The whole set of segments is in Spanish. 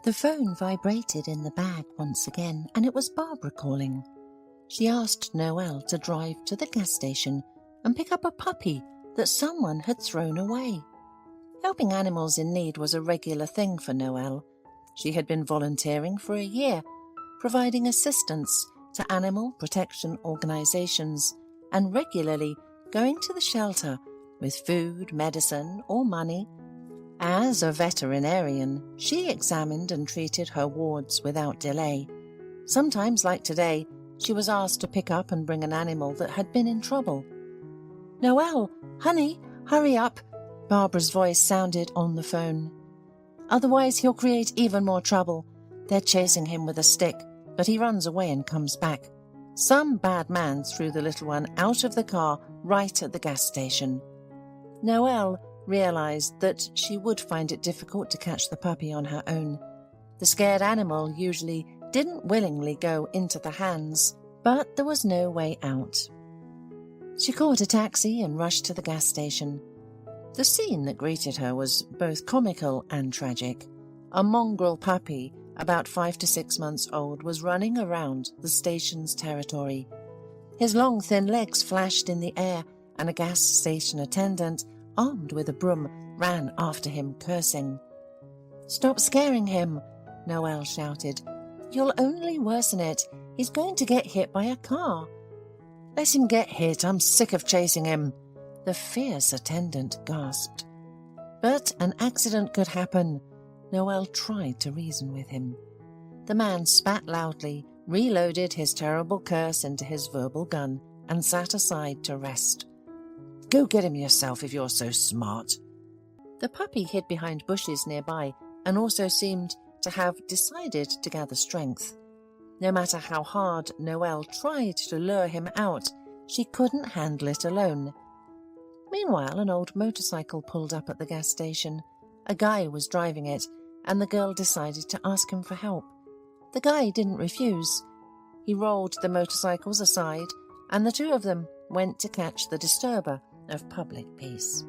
The phone vibrated in the bag once again, and it was Barbara calling. She asked Noelle to drive to the gas station and pick up a puppy that someone had thrown away. Helping animals in need was a regular thing for Noelle. She had been volunteering for a year, providing assistance to animal protection organizations and regularly going to the shelter with food, medicine, or money. As a veterinarian, she examined and treated her wards without delay. Sometimes, like today, she was asked to pick up and bring an animal that had been in trouble. "Noelle, honey, hurry up," Barbara's voice sounded on the phone. "Otherwise he'll create even more trouble. They're chasing him with a stick, but he runs away and comes back. Some bad man threw the little one out of the car right at the gas station." Noelle realized that she would find it difficult to catch the puppy on her own. The scared animal usually didn't willingly go into the hands, but there was no way out. She caught a taxi and rushed to the gas station. The scene that greeted her was both comical and tragic. A mongrel puppy, about 5 to 6 months old, was running around the station's territory. His long, thin legs flashed in the air, and a gas station attendant, armed with a broom, ran after him, cursing. "Stop scaring him," Noelle shouted. "You'll only worsen it. He's going to get hit by a car." "Let him get hit. I'm sick of chasing him," the fierce attendant gasped. But an accident could happen. Noelle tried to reason with him. The man spat loudly, reloaded his terrible curse into his verbal gun, and sat aside to rest. "Go get him yourself if you're so smart." The puppy hid behind bushes nearby and also seemed to have decided to gather strength. No matter how hard Noelle tried to lure him out, she couldn't handle it alone. Meanwhile, an old motorcycle pulled up at the gas station. A guy was driving it, and the girl decided to ask him for help. The guy didn't refuse. He rolled the motorcycles aside, and the two of them went to catch the disturber of public peace.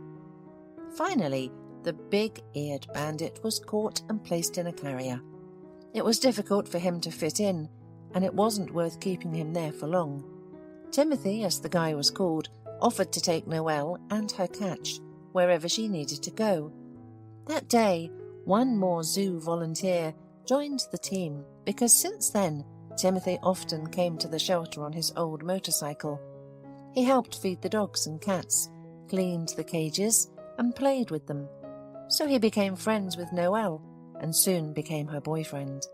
Finally, the big-eared bandit was caught and placed in a carrier. It was difficult for him to fit in, and it wasn't worth keeping him there for long. Timothy, as the guy was called, offered to take Noelle and her catch wherever she needed to go. That day, one more zoo volunteer joined the team because since then, Timothy often came to the shelter on his old motorcycle. He helped feed the dogs and cats, cleaned the cages, and played with them. So he became friends with Noelle and soon became her boyfriend.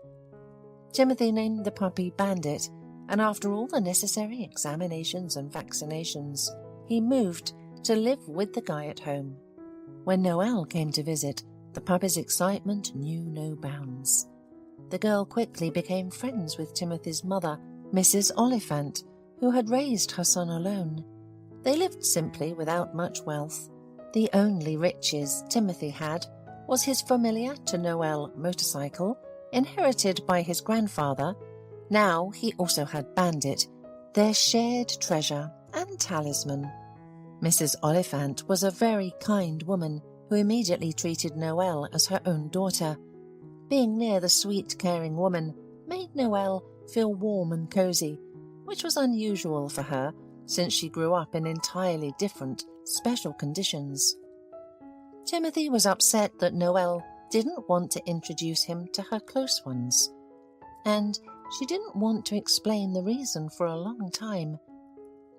Timothy named the puppy Bandit, and after all the necessary examinations and vaccinations, he moved to live with the guy at home. When Noelle came to visit, the puppy's excitement knew no bounds. The girl quickly became friends with Timothy's mother, Mrs. Oliphant, who had raised her son alone. They lived simply without much wealth. The only riches Timothy had was his familiar to Noelle motorcycle, inherited by his grandfather. Now he also had Bandit, their shared treasure and talisman. Mrs. Oliphant was a very kind woman who immediately treated Noelle as her own daughter. Being near the sweet, caring woman made Noelle feel warm and cozy, which was unusual for her since she grew up in entirely different, special conditions. Timothy was upset that Noelle didn't want to introduce him to her close ones, and she didn't want to explain the reason for a long time.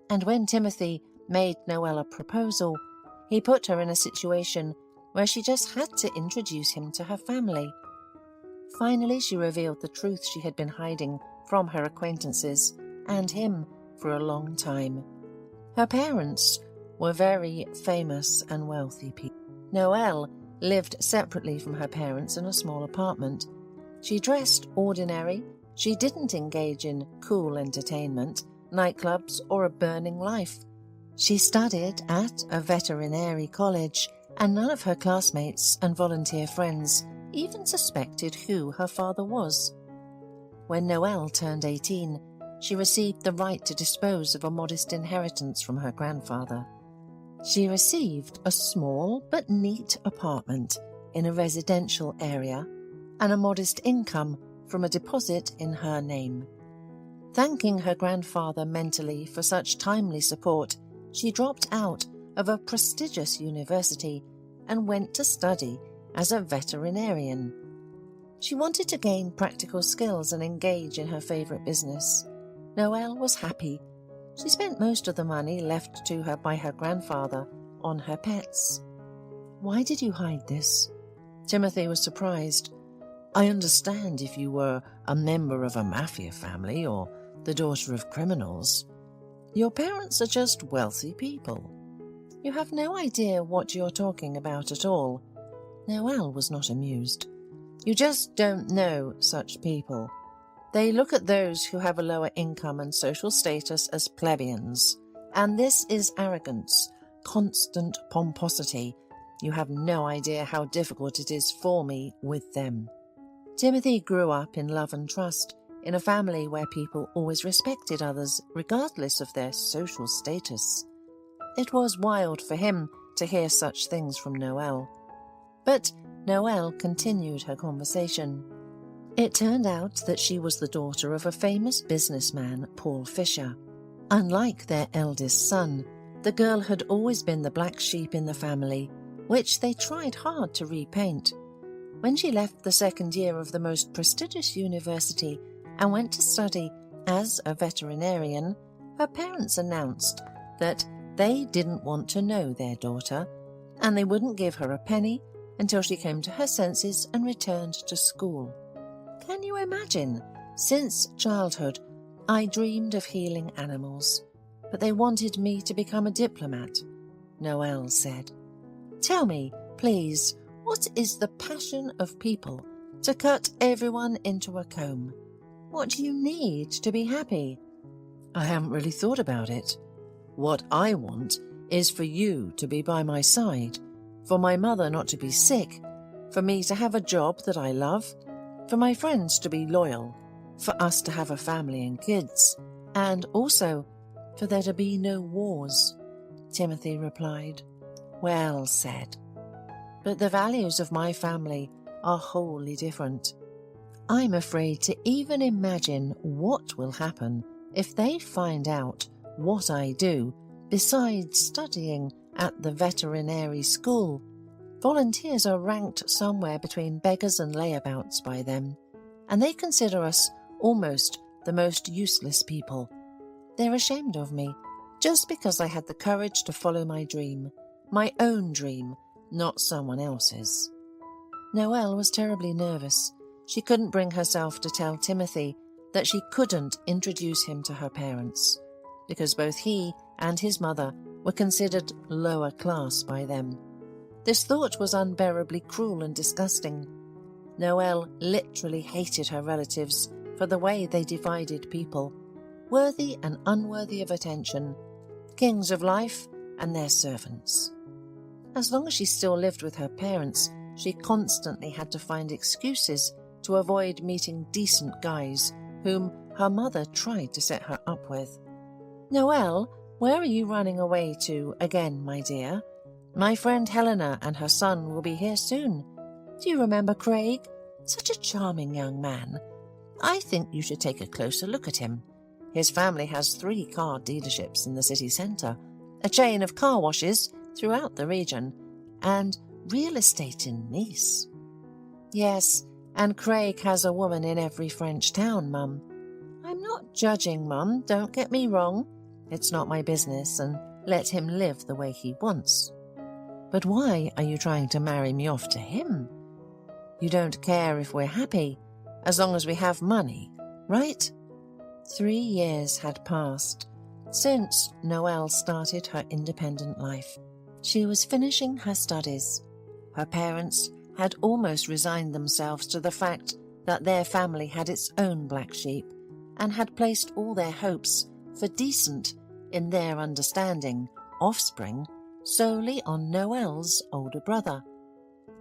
And when Timothy made Noelle a proposal, he put her in a situation where she just had to introduce him to her family. Finally, she revealed the truth she had been hiding from her acquaintances and him for a long time. Her parents were very famous and wealthy people. Noelle lived separately from her parents in a small apartment. She dressed ordinary. She didn't engage in cool entertainment, nightclubs, or a burning life. She studied at a veterinary college, and none of her classmates and volunteer friends even suspected who her father was. When Noelle turned 18, she received the right to dispose of a modest inheritance from her grandfather. She received a small but neat apartment in a residential area, and a modest income from a deposit in her name. Thanking her grandfather mentally for such timely support, she dropped out of a prestigious university and went to study as a veterinarian. She wanted to gain practical skills and engage in her favourite business. Noelle was happy. She spent most of the money left to her by her grandfather on her pets. "Why did you hide this?" Timothy was surprised. "I understand if you were a member of a mafia family or the daughter of criminals. Your parents are just wealthy people." "You have no idea what you're talking about at all." Noelle was not amused. "You just don't know such people. They look at those who have a lower income and social status as plebeians, and this is arrogance, constant pomposity. You have no idea how difficult it is for me with them." Timothy grew up in love and trust, in a family where people always respected others regardless of their social status. It was wild for him to hear such things from Noelle. But Noelle continued her conversation. It turned out that she was the daughter of a famous businessman, Paul Fisher. Unlike their eldest son, the girl had always been the black sheep in the family, which they tried hard to repaint. When she left the second year of the most prestigious university and went to study as a veterinarian, her parents announced that they didn't want to know their daughter, and they wouldn't give her a penny until she came to her senses and returned to school. Can you imagine? Since childhood, I dreamed of healing animals, but they wanted me to become a diplomat, Noelle said. "Tell me, please, what is the passion of people to cut everyone into a comb? What do you need to be happy?" "I haven't really thought about it. What I want is for you to be by my side, for my mother not to be sick, for me to have a job that I love, for my friends to be loyal, for us to have a family and kids, and also for there to be no wars," Timothy replied. "Well said. But the values of my family are wholly different. I'm afraid to even imagine what will happen if they find out what I do besides studying at the veterinary school. Volunteers are ranked somewhere between beggars and layabouts by them, and they consider us almost the most useless people. They're ashamed of me, just because I had the courage to follow my dream, my own dream, not someone else's." Noelle was terribly nervous. She couldn't bring herself to tell Timothy that she couldn't introduce him to her parents, because both he and his mother were considered lower class by them. This thought was unbearably cruel and disgusting. Noelle literally hated her relatives for the way they divided people, worthy and unworthy of attention, kings of life and their servants. As long as she still lived with her parents, she constantly had to find excuses to avoid meeting decent guys whom her mother tried to set her up with. "Noelle, where are you running away to again, my dear? My friend Helena and her son will be here soon. Do you remember Craig? Such a charming young man. I think you should take a closer look at him. His family has 3 car dealerships in the city centre, a chain of car washes throughout the region, and real estate in Nice." "Yes, and Craig has a woman in every French town, Mum. I'm not judging, Mum, don't get me wrong. It's not my business, and let him live the way he wants." "But why are you trying to marry me off to him? You don't care if we're happy, as long as we have money, right?" 3 years had passed since Noelle started her independent life. She was finishing her studies. Her parents had almost resigned themselves to the fact that their family had its own black sheep and had placed all their hopes for decent, in their understanding, offspring solely on Noelle's older brother.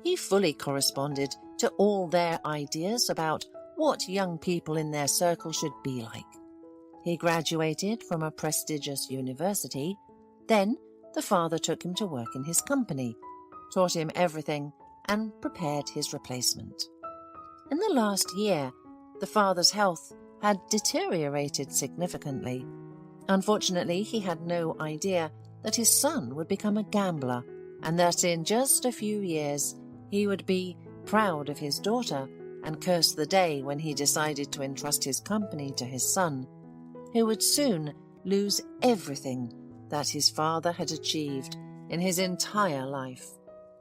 He fully corresponded to all their ideas about what young people in their circle should be like. He graduated from a prestigious university. Then the father took him to work in his company, taught him everything, and prepared his replacement. In the last year, the father's health had deteriorated significantly. Unfortunately, he had no idea that his son would become a gambler and that in just a few years he would be proud of his daughter and curse the day when he decided to entrust his company to his son, who would soon lose everything that his father had achieved in his entire life.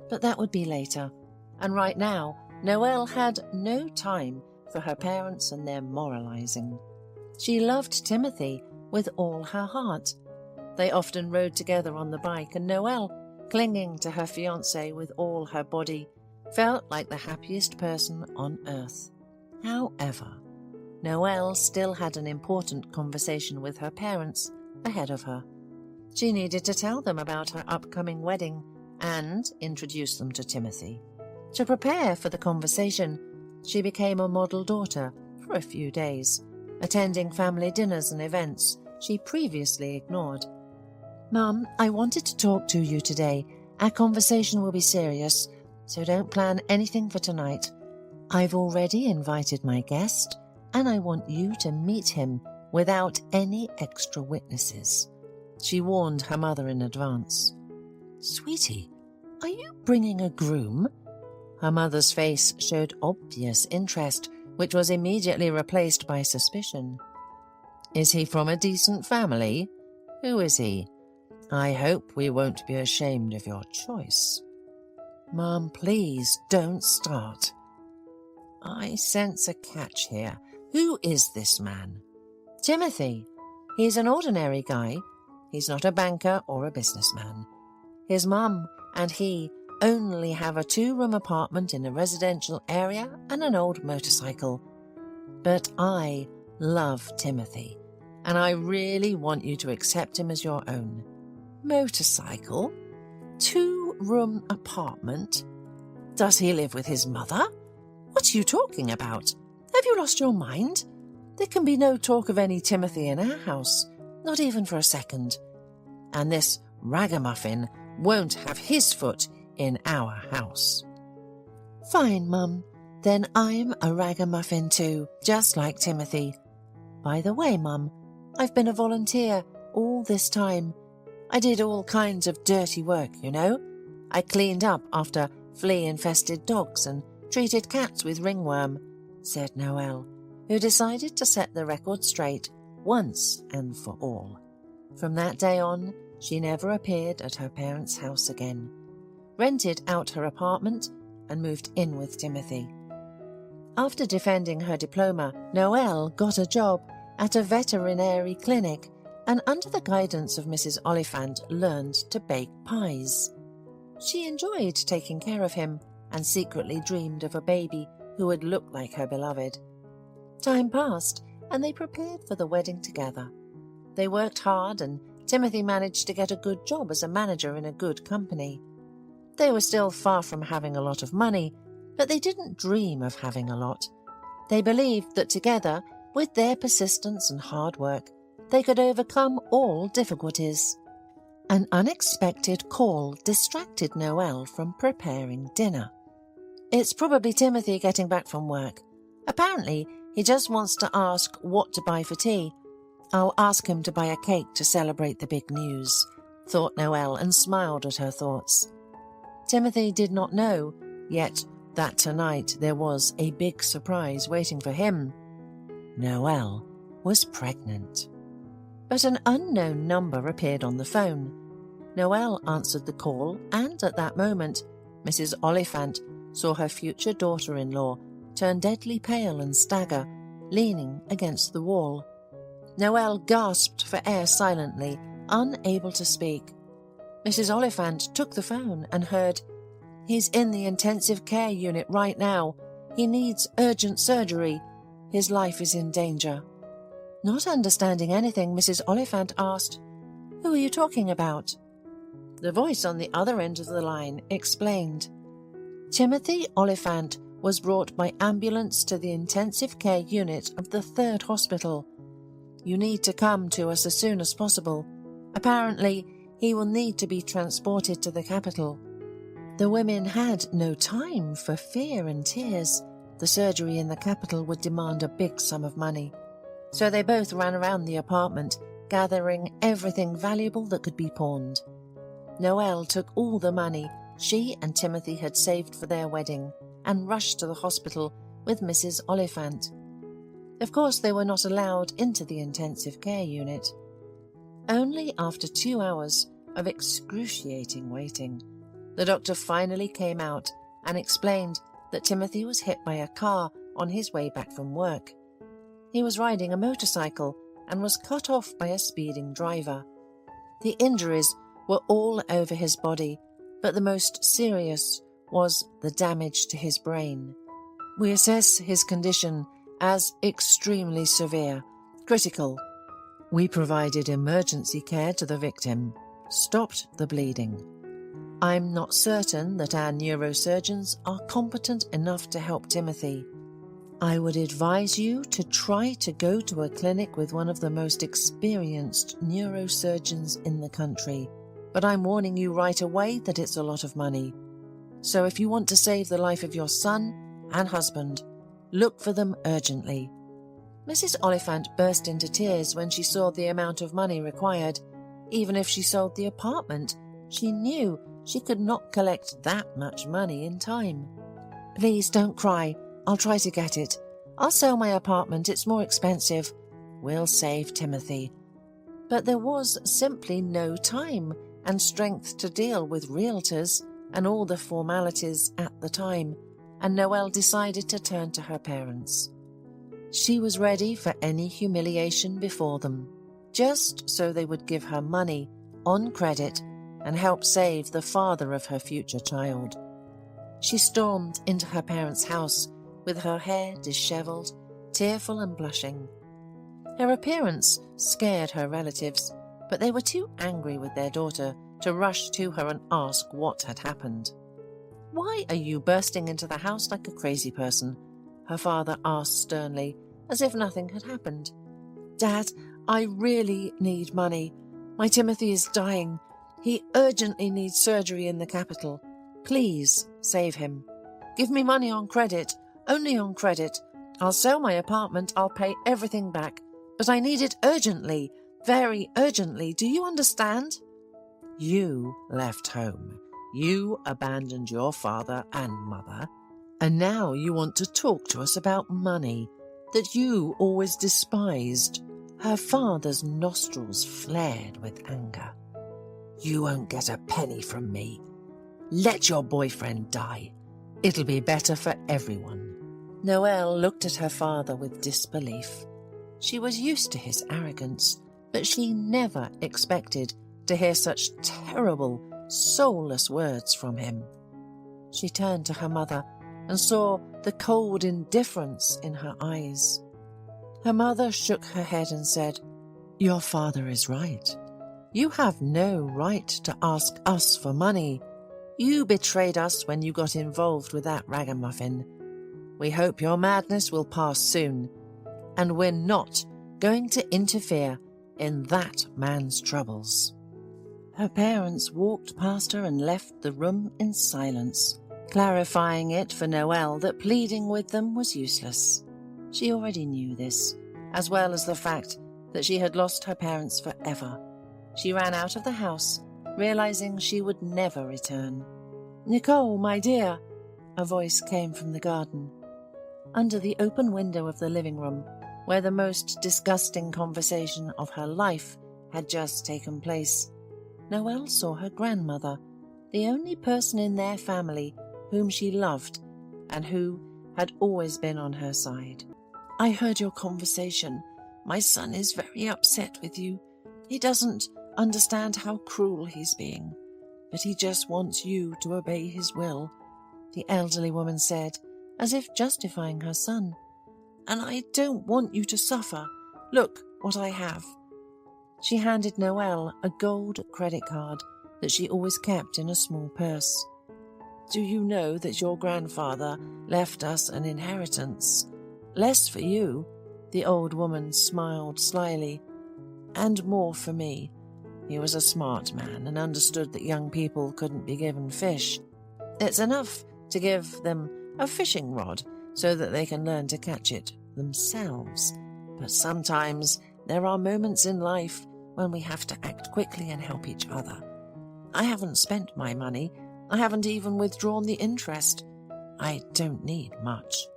But that would be later, and right now, Noelle had no time for her parents and their moralizing. She loved Timothy with all her heart. They often rode together on the bike, and Noelle, clinging to her fiancé with all her body, felt like the happiest person on earth. However, Noelle still had an important conversation with her parents ahead of her. She needed to tell them about her upcoming wedding and introduce them to Timothy. To prepare for the conversation, she became a model daughter for a few days, attending family dinners and events she previously ignored. "Mum, I wanted to talk to you today. Our conversation will be serious, so don't plan anything for tonight. I've already invited my guest, and I want you to meet him without any extra witnesses," she warned her mother in advance. "Sweetie, are you bringing a groom?" Her mother's face showed obvious interest, which was immediately replaced by suspicion. "Is he from a decent family? Who is he? I hope we won't be ashamed of your choice." "Mom, please don't start." "I sense a catch here. Who is this man?" "Timothy. He's an ordinary guy. He's not a banker or a businessman. His mum and he only have a 2-room apartment in a residential area and an old motorcycle. But I love Timothy, and I really want you to accept him as your own." "Motorcycle? 2-room apartment? Does he live with his mother? What are you talking about? Have you lost your mind? There can be no talk of any Timothy in our house, not even for a second. And this ragamuffin won't have his foot in our house." "Fine, Mum. Then I'm a ragamuffin too, just like Timothy. By the way, Mum, I've been a volunteer all this time. I did all kinds of dirty work, you know. I cleaned up after flea-infested dogs and treated cats with ringworm," said Noelle, who decided to set the record straight once and for all. From that day on, she never appeared at her parents' house again, rented out her apartment, and moved in with Timothy. After defending her diploma, Noelle got a job at a veterinary clinic and under the guidance of Mrs. Oliphant learned to bake pies. She enjoyed taking care of him and secretly dreamed of a baby who would look like her beloved. Time passed and they prepared for the wedding together. They worked hard and Timothy managed to get a good job as a manager in a good company. They were still far from having a lot of money, but they didn't dream of having a lot. They believed that together, with their persistence and hard work, they could overcome all difficulties. An unexpected call distracted Noelle from preparing dinner. "It's probably Timothy getting back from work. Apparently, he just wants to ask what to buy for tea. I'll ask him to buy a cake to celebrate the big news," thought Noelle and smiled at her thoughts. Timothy did not know yet that tonight there was a big surprise waiting for him. Noelle was pregnant. But an unknown number appeared on the phone. Noelle answered the call, and at that moment, Mrs. Oliphant saw her future daughter-in-law turn deadly pale and stagger, leaning against the wall. Noelle gasped for air silently, unable to speak. Mrs. Oliphant took the phone and heard, "He's in the intensive care unit right now. He needs urgent surgery. His life is in danger." Not understanding anything, Mrs. Oliphant asked, "Who are you talking about?" The voice on the other end of the line explained. Timothy Oliphant was brought by ambulance to the intensive care unit of the 3rd hospital. "You need to come to us as soon as possible. Apparently, he will need to be transported to the capital." The women had no time for fear and tears. the surgery in the capital would demand a big sum of money. So they both ran around the apartment, gathering everything valuable that could be pawned. Noelle took all the money she and Timothy had saved for their wedding and rushed to the hospital with Mrs. Oliphant. Of course, they were not allowed into the intensive care unit. Only after 2 hours of excruciating waiting, the doctor finally came out and explained that Timothy was hit by a car on his way back from work. He was riding a motorcycle and was cut off by a speeding driver. The injuries were all over his body, but the most serious was the damage to his brain. We assess his condition as extremely severe, critical. We provided emergency care to the victim, stopped the bleeding. I'm not certain that our neurosurgeons are competent enough to help Timothy. I would advise you to try to go to a clinic with one of the most experienced neurosurgeons in the country, but I'm warning you right away that it's a lot of money. So if you want to save the life of your son and husband, look for them urgently. Mrs. Oliphant burst into tears when she saw the amount of money required. Even if she sold the apartment, she knew she could not collect that much money in time. Please don't cry. I'll try to get it. I'll sell my apartment. It's more expensive. We'll save Timothy. But there was simply no time and strength to deal with realtors and all the formalities at the time, and Noelle decided to turn to her parents. She was ready for any humiliation before them, just so they would give her money on credit and help save the father of her future child. She stormed into her parents' house with her hair disheveled, tearful and blushing. Her appearance scared her relatives, but they were too angry with their daughter to rush to her and ask what had happened. "Why are you bursting into the house like a crazy person?" her father asked sternly, as if nothing had happened. "Dad, I really need money. My Timothy is dying. He urgently needs surgery in the capital. Please save him. Give me money on credit, only on credit. I'll sell my apartment, I'll pay everything back. But I need it urgently, very urgently. Do you understand?" "You left home. You abandoned your father and mother. And now you want to talk to us about money that you always despised." Her father's nostrils flared with anger. "You won't get a penny from me. Let your boyfriend die. It'll be better for everyone." Noelle looked at her father with disbelief. She was used to his arrogance, but she never expected to hear such terrible, soulless words from him. She turned to her mother and saw the cold indifference in her eyes. Her mother shook her head and said, "Your father is right. You have no right to ask us for money. You betrayed us when you got involved with that ragamuffin. We hope your madness will pass soon, and we're not going to interfere in that man's troubles." Her parents walked past her and left the room in silence, clarifying it for Noelle that pleading with them was useless. She already knew this, as well as the fact that she had lost her parents forever. She ran out of the house, realizing she would never return. "Nicole, my dear," a voice came from the garden. Under the open window of the living room, where the most disgusting conversation of her life had just taken place, Noelle saw her grandmother, the only person in their family whom she loved and who had always been on her side. "I heard your conversation. My son is very upset with you. He doesn't understand how cruel he's being, but he just wants you to obey his will," the elderly woman said, as if justifying her son. "And I don't want you to suffer. Look what I have." She handed Noelle a gold credit card that she always kept in a small purse. "Do you know that your grandfather left us an inheritance? Less for you," the old woman smiled slyly, "and more for me. He was a smart man and understood that young people couldn't be given fish. It's enough to give them a fishing rod so that they can learn to catch it themselves. But sometimes there are moments in life when we have to act quickly and help each other. I haven't spent my money. I haven't even withdrawn the interest. I don't need much.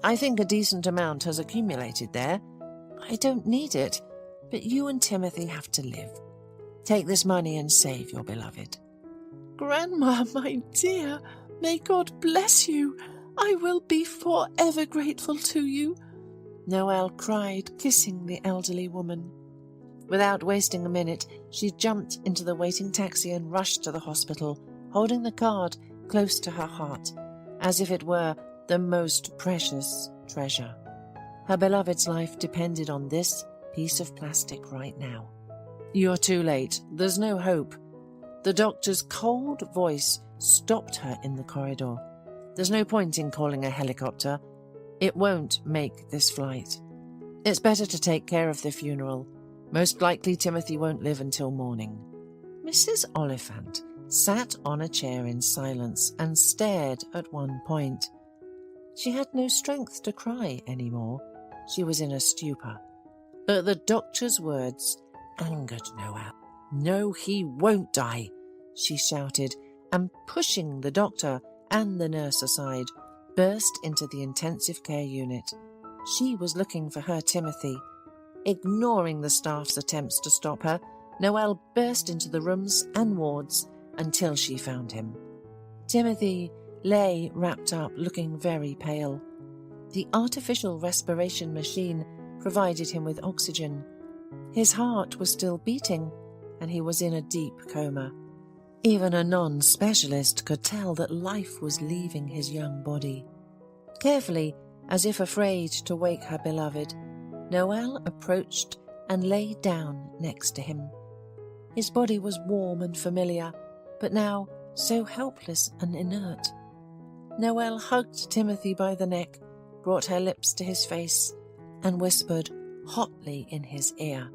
I think a decent amount has accumulated there. I don't need it, but you and Timothy have to live. Take this money and save your beloved." "Grandma, my dear, may God bless you. I will be forever grateful to you," Noelle cried, kissing the elderly woman. Without wasting a minute, she jumped into the waiting taxi and rushed to the hospital, holding the card close to her heart, as if it were the most precious treasure. Her beloved's life depended on this piece of plastic right now. "You're too late. There's no hope." The doctor's cold voice stopped her in the corridor. "There's no point in calling a helicopter. It won't make this flight. It's better to take care of the funeral. Most likely Timothy won't live until morning." Mrs. Oliphant sat on a chair in silence and stared at one point. She had no strength to cry anymore. She was in a stupor. But the doctor's words angered Noelle. "No, he won't die," she shouted, and pushing the doctor and the nurse aside, burst into the intensive care unit. She was looking for her Timothy. Ignoring the staff's attempts to stop her, Noelle burst into the rooms and wards until she found him. Timothy lay wrapped up, looking very pale. The artificial respiration machine provided him with oxygen. His heart was still beating, and he was in a deep coma. Even a non-specialist could tell that life was leaving his young body. Carefully, as if afraid to wake her beloved, Noelle approached and lay down next to him. His body was warm and familiar, but now so helpless and inert. Noelle hugged Timothy by the neck, brought her lips to his face, and whispered hotly in his ear,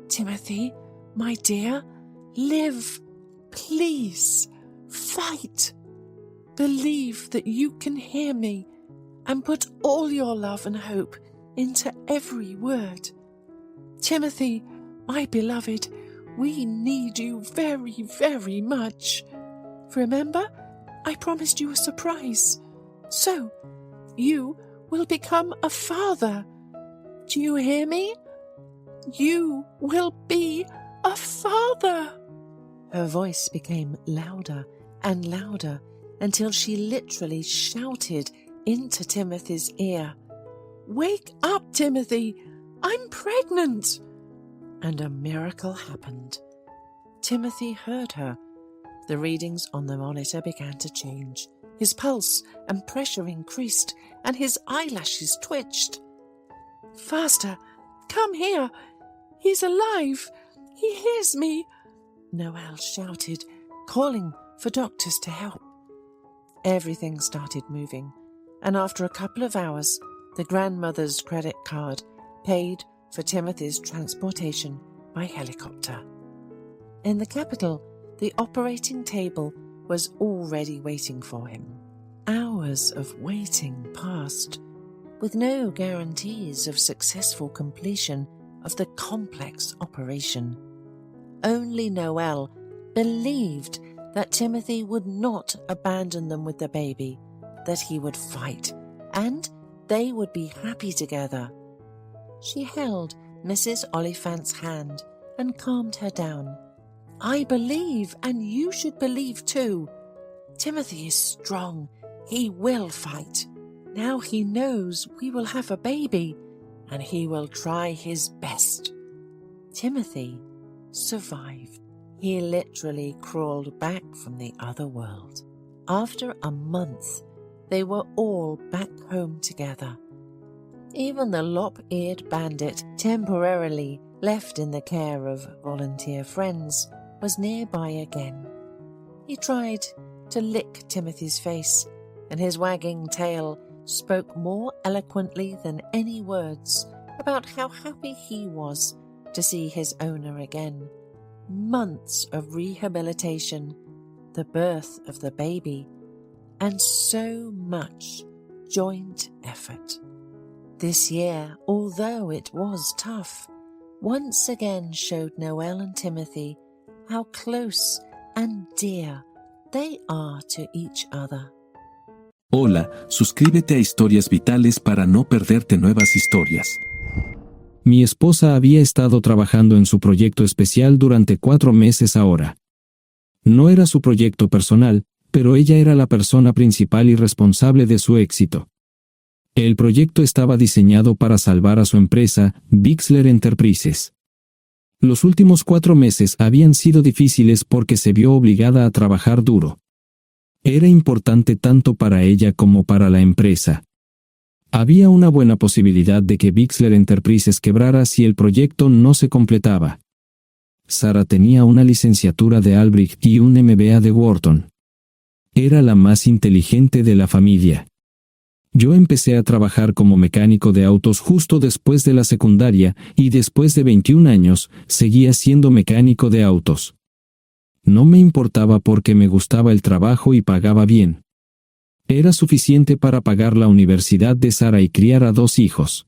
"Timothy, my dear, live. Please, fight. Believe that you can hear me and put all your love and hope into every word. Timothy, my beloved, we need you very, very much. Remember, I promised you a surprise. So, you will become a father. Do you hear me? You will be a father." Her voice became louder and louder until she literally shouted into Timothy's ear, "Wake up, Timothy! I'm pregnant!" And a miracle happened. Timothy heard her. The readings on the monitor began to change. His pulse and pressure increased, and his eyelashes twitched. "Faster! Come here! He's alive! He hears me!" Noelle shouted, calling for doctors to help. Everything started moving, and after a couple of hours, the grandmother's credit card paid for Timothy's transportation by helicopter. In the capital, the operating table was already waiting for him. Hours of waiting passed, with no guarantees of successful completion of the complex operation. Only Noelle believed that Timothy would not abandon them with the baby, that he would fight, and they would be happy together. She held Mrs. Oliphant's hand and calmed her down. "I believe, and you should believe too. Timothy is strong. He will fight. Now he knows we will have a baby, and he will try his best." Timothy survived. He literally crawled back from the other world. After a month, they were all back home together. Even the lop-eared bandit, temporarily left in the care of volunteer friends, was nearby again. He tried to lick Timothy's face, and his wagging tail spoke more eloquently than any words about how happy he was to see his owner again. Months of rehabilitation, the birth of the baby, and so much joint effort. This year, although it was tough, once again showed Noel and Timothy how close and dear they are to each other. Hola, suscríbete a Historias Vitales para no perderte nuevas historias. Mi esposa había estado trabajando en su proyecto especial durante 4 meses ahora. No era su proyecto personal, pero ella era la persona principal y responsable de su éxito. El proyecto estaba diseñado para salvar a su empresa, Bixler Enterprises. Los últimos 4 meses habían sido difíciles porque se vio obligada a trabajar duro. Era importante tanto para ella como para la empresa. Había una buena posibilidad de que Bixler Enterprises quebrara si el proyecto no se completaba. Sara tenía una licenciatura de Albrecht y un MBA de Wharton. Era la más inteligente de la familia. Yo empecé a trabajar como mecánico de autos justo después de la secundaria y después de 21 años seguía siendo mecánico de autos. No me importaba porque me gustaba el trabajo y pagaba bien. Era suficiente para pagar la universidad de Sara y criar a 2 hijos.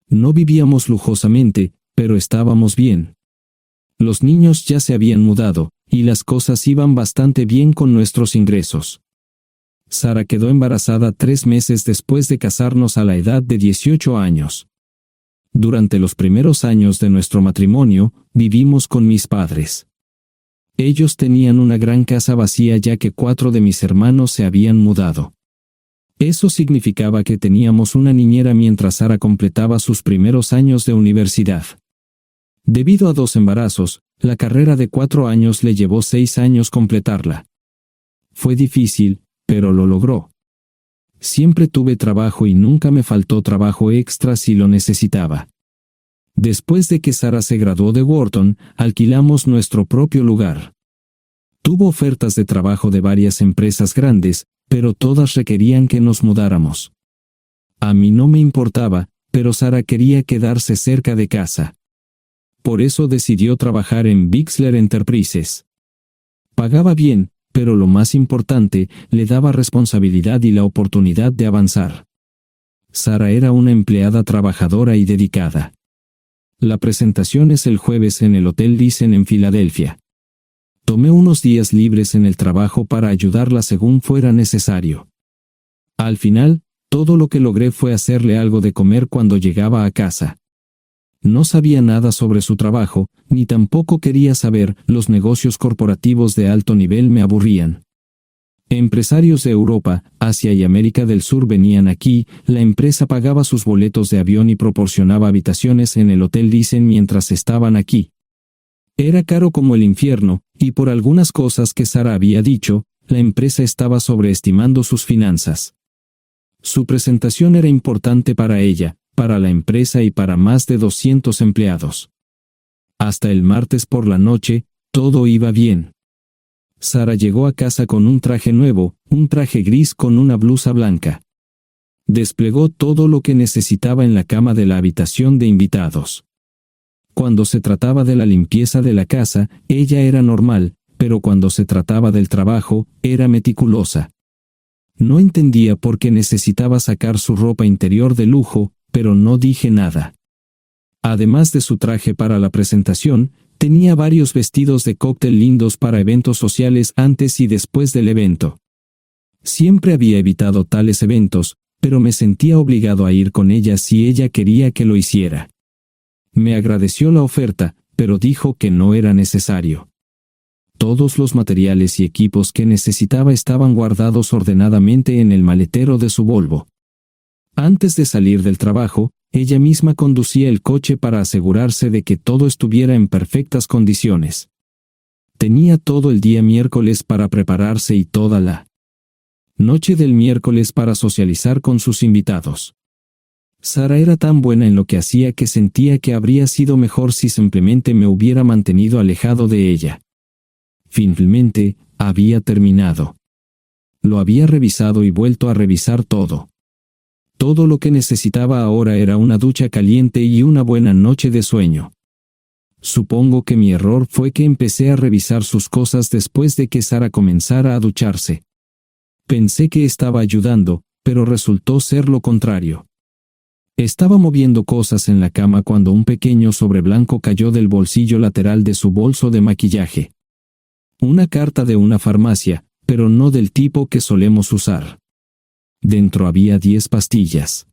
No vivíamos lujosamente, pero estábamos bien. Los niños ya se habían mudado, y las cosas iban bastante bien con nuestros ingresos. Sara quedó embarazada 3 meses después de casarnos a la edad de 18 años. Durante los primeros años de nuestro matrimonio, vivimos con mis padres. Ellos tenían una gran casa vacía ya que 4 de mis hermanos se habían mudado. Eso significaba que teníamos una niñera mientras Sara completaba sus primeros años de universidad. Debido a 2 embarazos, la carrera de 4 años le llevó 6 años completarla. Fue difícil, pero lo logró. Siempre tuve trabajo y nunca me faltó trabajo extra si lo necesitaba. Después de que Sara se graduó de Wharton, alquilamos nuestro propio lugar. Tuvo ofertas de trabajo de varias empresas grandes, pero todas requerían que nos mudáramos. A mí no me importaba, pero Sara quería quedarse cerca de casa. Por eso decidió trabajar en Bixler Enterprises. Pagaba bien, pero lo más importante, le daba responsabilidad y la oportunidad de avanzar. Sara era una empleada trabajadora y dedicada. La presentación es el jueves en el Hotel Thyssen en Filadelfia. Tomé unos días libres en el trabajo para ayudarla según fuera necesario. Al final, todo lo que logré fue hacerle algo de comer cuando llegaba a casa. No sabía nada sobre su trabajo, ni tampoco quería saber. Los negocios corporativos de alto nivel me aburrían. Empresarios de Europa, Asia y América del Sur venían aquí, la empresa pagaba sus boletos de avión y proporcionaba habitaciones en el Hotel Thyssen mientras estaban aquí. Era caro como el infierno, y por algunas cosas que Sara había dicho, la empresa estaba sobreestimando sus finanzas. Su presentación era importante para ella, para la empresa y para más de 200 empleados. Hasta el martes por la noche, todo iba bien. Sara llegó a casa con un traje nuevo, un traje gris con una blusa blanca. Desplegó todo lo que necesitaba en la cama de la habitación de invitados. Cuando se trataba de la limpieza de la casa, ella era normal, pero cuando se trataba del trabajo, era meticulosa. No entendía por qué necesitaba sacar su ropa interior de lujo, pero no dije nada. Además de su traje para la presentación, tenía varios vestidos de cóctel lindos para eventos sociales antes y después del evento. Siempre había evitado tales eventos, pero me sentía obligado a ir con ella si ella quería que lo hiciera. Me agradeció la oferta, pero dijo que no era necesario. Todos los materiales y equipos que necesitaba estaban guardados ordenadamente en el maletero de su Volvo. Antes de salir del trabajo, ella misma conducía el coche para asegurarse de que todo estuviera en perfectas condiciones. Tenía todo el día miércoles para prepararse y toda la noche del miércoles para socializar con sus invitados. Sara era tan buena en lo que hacía que sentía que habría sido mejor si simplemente me hubiera mantenido alejado de ella. Finalmente, había terminado. Lo había revisado y vuelto a revisar todo. Todo lo que necesitaba ahora era una ducha caliente y una buena noche de sueño. Supongo que mi error fue que empecé a revisar sus cosas después de que Sara comenzara a ducharse. Pensé que estaba ayudando, pero resultó ser lo contrario. Estaba moviendo cosas en la cama cuando un pequeño sobre blanco cayó del bolsillo lateral de su bolso de maquillaje. Una carta de una farmacia, pero no del tipo que solemos usar. Dentro había 10 pastillas.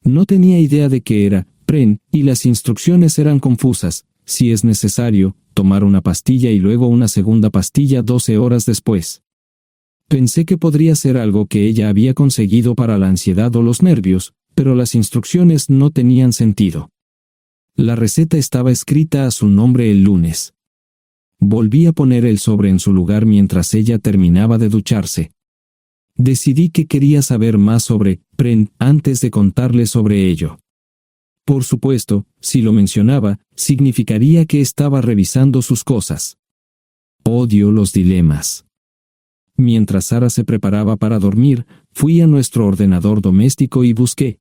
No tenía idea de qué era, Pren, y las instrucciones eran confusas. Si es necesario, tomar una pastilla y luego una segunda pastilla 12 horas después. Pensé que podría ser algo que ella había conseguido para la ansiedad o los nervios, pero las instrucciones no tenían sentido. La receta estaba escrita a su nombre el lunes. Volví a poner el sobre en su lugar mientras ella terminaba de ducharse. Decidí que quería saber más sobre Pren antes de contarle sobre ello. Por supuesto, si lo mencionaba, significaría que estaba revisando sus cosas. Odio los dilemas. Mientras Sara se preparaba para dormir, fui a nuestro ordenador doméstico y busqué.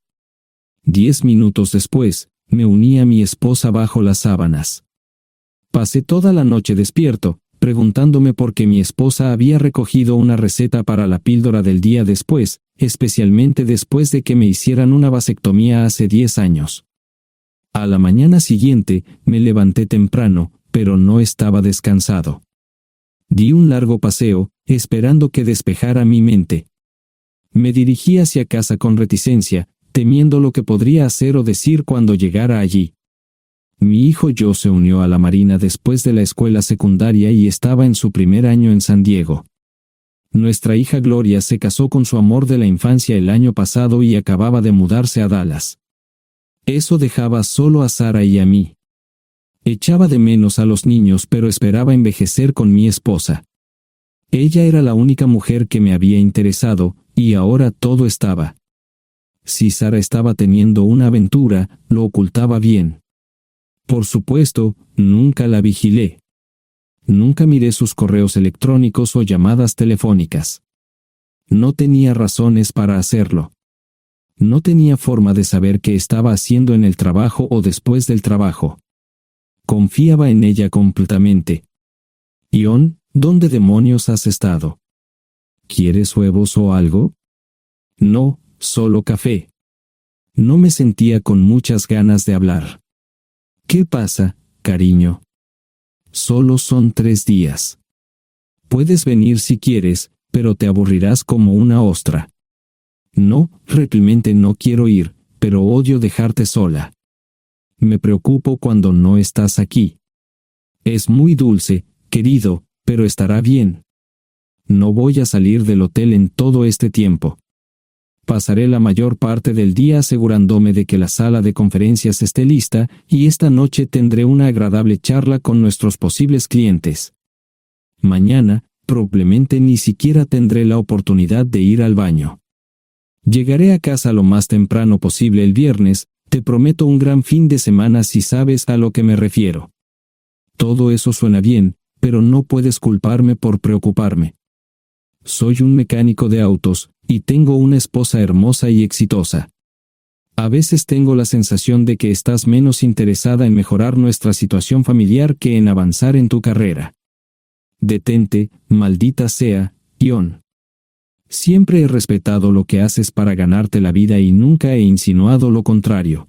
10 minutos después, me uní a mi esposa bajo las sábanas. Pasé toda la noche despierto, preguntándome por qué mi esposa había recogido una receta para la píldora del día después, especialmente después de que me hicieran una vasectomía hace 10 años. A la mañana siguiente, me levanté temprano, pero no estaba descansado. Di un largo paseo, esperando que despejara mi mente. Me dirigí hacia casa con reticencia, temiendo lo que podría hacer o decir cuando llegara allí. Mi hijo Joe se unió a la Marina después de la escuela secundaria y estaba en su primer año en San Diego. Nuestra hija Gloria se casó con su amor de la infancia el año pasado y acababa de mudarse a Dallas. Eso dejaba solo a Sara y a mí. Echaba de menos a los niños, pero esperaba envejecer con mi esposa. Ella era la única mujer que me había interesado, y ahora todo estaba. Si Sara estaba teniendo una aventura, lo ocultaba bien. Por supuesto, nunca la vigilé. Nunca miré sus correos electrónicos o llamadas telefónicas. No tenía razones para hacerlo. No tenía forma de saber qué estaba haciendo en el trabajo o después del trabajo. Confiaba en ella completamente. Ion, ¿dónde demonios has estado? ¿Quieres huevos o algo? No, solo café. No me sentía con muchas ganas de hablar. ¿Qué pasa, cariño? Solo son 3 días. Puedes venir si quieres, pero te aburrirás como una ostra. No, realmente no quiero ir, pero odio dejarte sola. Me preocupo cuando no estás aquí. Es muy dulce, querido, pero estará bien. No voy a salir del hotel en todo este tiempo. Pasaré la mayor parte del día asegurándome de que la sala de conferencias esté lista, y esta noche tendré una agradable charla con nuestros posibles clientes. Mañana, probablemente ni siquiera tendré la oportunidad de ir al baño. Llegaré a casa lo más temprano posible el viernes, te prometo un gran fin de semana si sabes a lo que me refiero. Todo eso suena bien, pero no puedes culparme por preocuparme. Soy un mecánico de autos, y tengo una esposa hermosa y exitosa. A veces tengo la sensación de que estás menos interesada en mejorar nuestra situación familiar que en avanzar en tu carrera. Detente, maldita sea, Ion. Siempre he respetado lo que haces para ganarte la vida y nunca he insinuado lo contrario.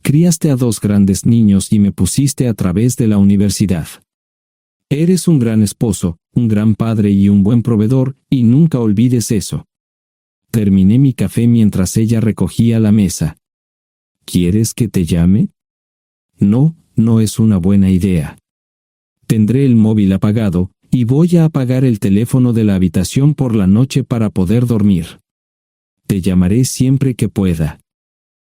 Criaste a 2 grandes niños y me pusiste a través de la universidad. Eres un gran esposo, un gran padre y un buen proveedor, y nunca olvides eso. Terminé mi café mientras ella recogía la mesa. ¿Quieres que te llame? No, no es una buena idea. Tendré el móvil apagado, y voy a apagar el teléfono de la habitación por la noche para poder dormir. Te llamaré siempre que pueda.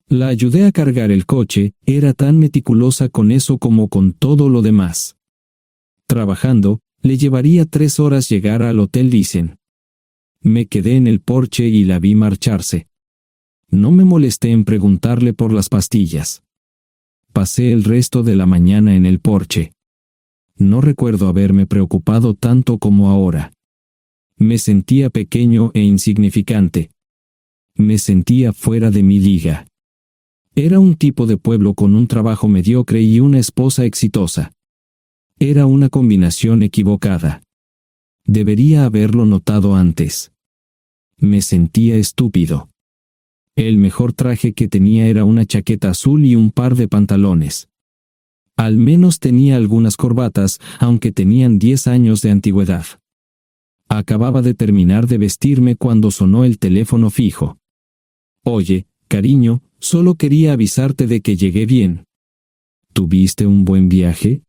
La ayudé a cargar el coche, era tan meticulosa con eso como con todo lo demás. Trabajando, le llevaría 3 horas llegar al Hotel Dicen. Me quedé en el porche y la vi marcharse. No me molesté en preguntarle por las pastillas. Pasé el resto de la mañana en el porche. No recuerdo haberme preocupado tanto como ahora. Me sentía pequeño e insignificante. Me sentía fuera de mi liga. Era un tipo de pueblo con un trabajo mediocre y una esposa exitosa. Era una combinación equivocada. Debería haberlo notado antes. Me sentía estúpido. El mejor traje que tenía era una chaqueta azul y un par de pantalones. Al menos tenía algunas corbatas, aunque tenían 10 años de antigüedad. Acababa de terminar de vestirme cuando sonó el teléfono fijo. Oye, cariño, solo quería avisarte de que llegué bien. ¿Tuviste un buen viaje?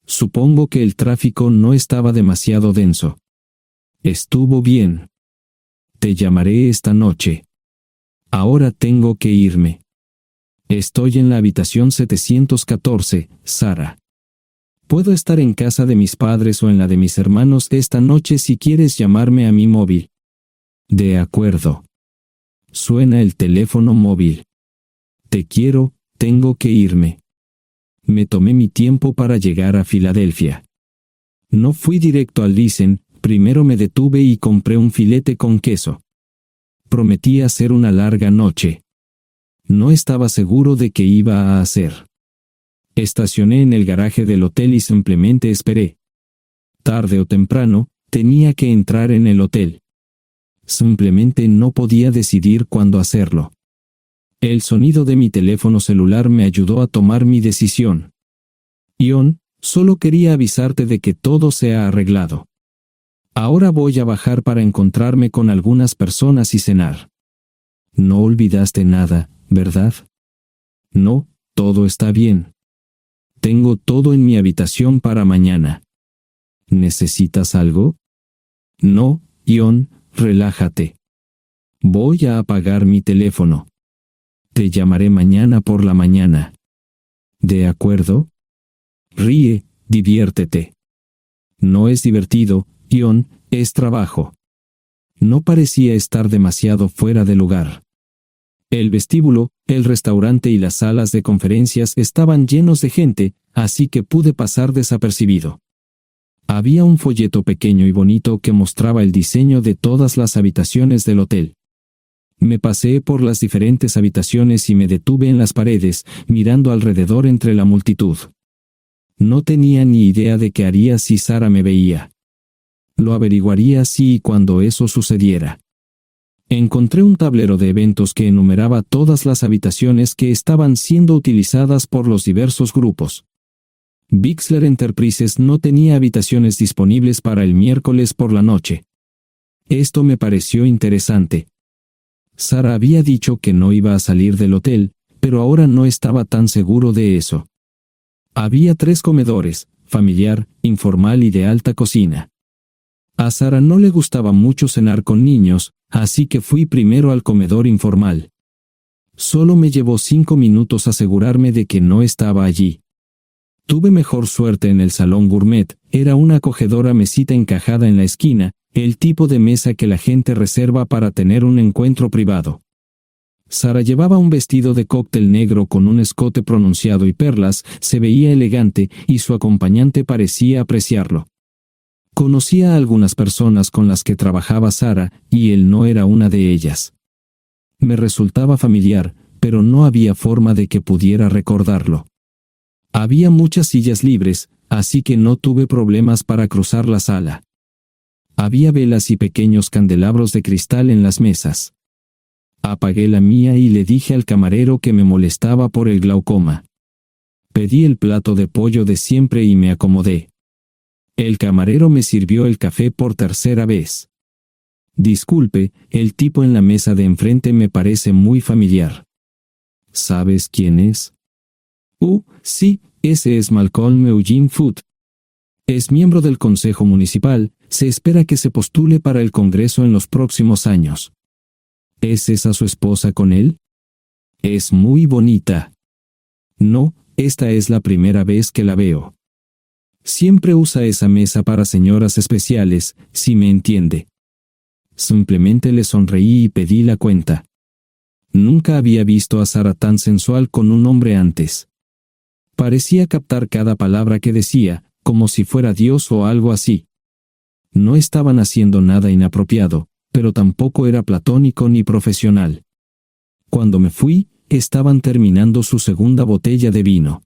Supongo que el tráfico no estaba demasiado denso. Estuvo bien. Te llamaré esta noche. Ahora tengo que irme. Estoy en la habitación 714, Sara. Puedo estar en casa de mis padres o en la de mis hermanos esta noche si quieres llamarme a mi móvil. De acuerdo. Suena el teléfono móvil. Te quiero, tengo que irme. Me tomé mi tiempo para llegar a Filadelfia. No fui directo al Lisen, primero me detuve y compré un filete con queso. Prometí hacer una larga noche. No estaba seguro de qué iba a hacer. Estacioné en el garaje del hotel y simplemente esperé. Tarde o temprano, tenía que entrar en el hotel. Simplemente no podía decidir cuándo hacerlo. El sonido de mi teléfono celular me ayudó a tomar mi decisión. Ion, solo quería avisarte de que todo se ha arreglado. Ahora voy a bajar para encontrarme con algunas personas y cenar. No olvidaste nada, ¿verdad? No, todo está bien. Tengo todo en mi habitación para mañana. ¿Necesitas algo? No, Ion, relájate. Voy a apagar mi teléfono. Te llamaré mañana por la mañana. ¿De acuerdo? Ríe, diviértete. No es divertido, Ion, es trabajo. No parecía estar demasiado fuera de lugar. El vestíbulo, el restaurante y las salas de conferencias estaban llenos de gente, así que pude pasar desapercibido. Había un folleto pequeño y bonito que mostraba el diseño de todas las habitaciones del hotel. Me paseé por las diferentes habitaciones y me detuve en las paredes, mirando alrededor entre la multitud. No tenía ni idea de qué haría si Sara me veía. Lo averiguaría si y cuando eso sucediera. Encontré un tablero de eventos que enumeraba todas las habitaciones que estaban siendo utilizadas por los diversos grupos. Bixler Enterprises no tenía habitaciones disponibles para el miércoles por la noche. Esto me pareció interesante. Sara había dicho que no iba a salir del hotel, pero ahora no estaba tan seguro de eso. Había 3 comedores, familiar, informal y de alta cocina. A Sara no le gustaba mucho cenar con niños, así que fui primero al comedor informal. Solo me llevó 5 minutos asegurarme de que no estaba allí. Tuve mejor suerte en el salón gourmet, era una acogedora mesita encajada en la esquina, el tipo de mesa que la gente reserva para tener un encuentro privado. Sara llevaba un vestido de cóctel negro con un escote pronunciado y perlas, se veía elegante y su acompañante parecía apreciarlo. Conocía a algunas personas con las que trabajaba Sara, y él no era una de ellas. Me resultaba familiar, pero no había forma de que pudiera recordarlo. Había muchas sillas libres, así que no tuve problemas para cruzar la sala. Había velas y pequeños candelabros de cristal en las mesas. Apagué la mía y le dije al camarero que me molestaba por el glaucoma. Pedí el plato de pollo de siempre y me acomodé. El camarero me sirvió el café por tercera vez. Disculpe, el tipo en la mesa de enfrente me parece muy familiar. ¿Sabes quién es? Sí, ese es Malcolm Eugene Foote. Es miembro del Consejo Municipal, se espera que se postule para el Congreso en los próximos años. ¿Es esa su esposa con él? Es muy bonita. No, esta es la primera vez que la veo. Siempre usa esa mesa para señoras especiales, si me entiende. Simplemente le sonreí y pedí la cuenta. Nunca había visto a Sara tan sensual con un hombre antes. Parecía captar cada palabra que decía, como si fuera Dios o algo así. No estaban haciendo nada inapropiado, pero tampoco era platónico ni profesional. Cuando me fui, estaban terminando su segunda botella de vino.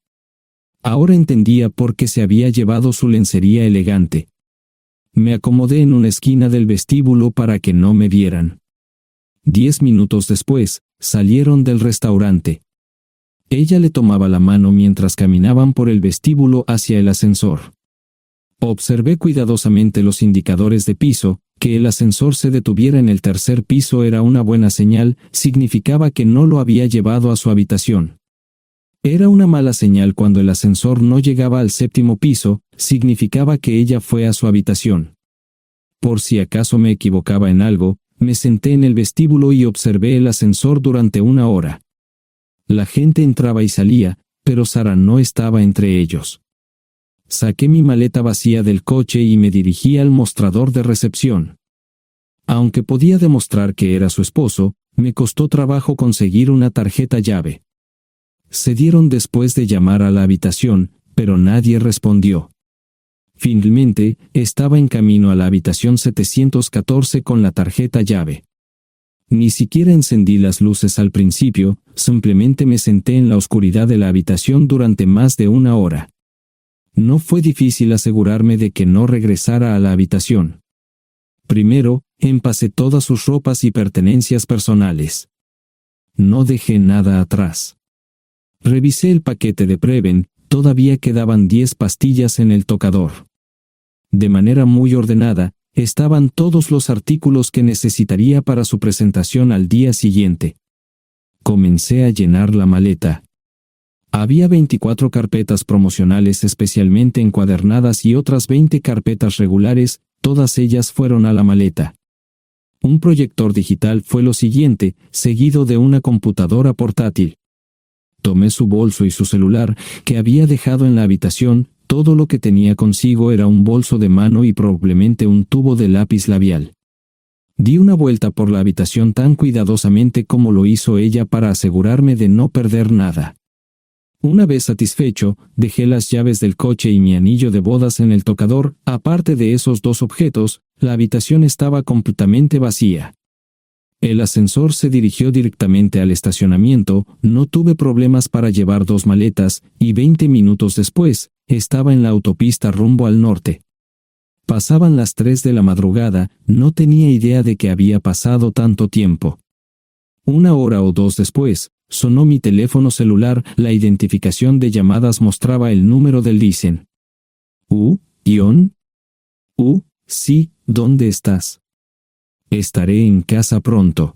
Ahora entendía por qué se había llevado su lencería elegante. Me acomodé en una esquina del vestíbulo para que no me vieran. 10 minutos después, salieron del restaurante. Ella le tomaba la mano mientras caminaban por el vestíbulo hacia el ascensor. Observé cuidadosamente los indicadores de piso. Que el ascensor se detuviera en el tercer piso era una buena señal, significaba que no lo había llevado a su habitación. Era una mala señal cuando el ascensor no llegaba al séptimo piso, significaba que ella fue a su habitación. Por si acaso me equivocaba en algo, me senté en el vestíbulo y observé el ascensor durante 1 hora. La gente entraba y salía, pero Sara no estaba entre ellos. Saqué mi maleta vacía del coche y me dirigí al mostrador de recepción. Aunque podía demostrar que era su esposo, me costó trabajo conseguir una tarjeta llave. Se dieron después de llamar a la habitación, pero nadie respondió. Finalmente, estaba en camino a la habitación 714 con la tarjeta llave. Ni siquiera encendí las luces al principio, simplemente me senté en la oscuridad de la habitación durante más de 1 hora. No fue difícil asegurarme de que no regresara a la habitación. Primero, empacé todas sus ropas y pertenencias personales. No dejé nada atrás. Revisé el paquete de Preven, todavía quedaban 10 pastillas en el tocador. De manera muy ordenada, estaban todos los artículos que necesitaría para su presentación al día siguiente. Comencé a llenar la maleta. Había 24 carpetas promocionales especialmente encuadernadas y otras 20 carpetas regulares, todas ellas fueron a la maleta. Un proyector digital fue lo siguiente, seguido de una computadora portátil. Tomé su bolso y su celular, que había dejado en la habitación. Todo lo que tenía consigo era un bolso de mano y probablemente un tubo de lápiz labial. Di una vuelta por la habitación tan cuidadosamente como lo hizo ella para asegurarme de no perder nada. Una vez satisfecho, dejé las llaves del coche y mi anillo de bodas en el tocador. Aparte de esos 2 objetos, la habitación estaba completamente vacía. El ascensor se dirigió directamente al estacionamiento, no tuve problemas para llevar 2 maletas, y 20 minutos después, estaba en la autopista rumbo al norte. Pasaban las 3 de la madrugada, no tenía idea de que había pasado tanto tiempo. 1 hora o 2 después, sonó mi teléfono celular, la identificación de llamadas mostraba el número del Dicen. ¿Ion? Sí, ¿dónde estás? Estaré en casa pronto.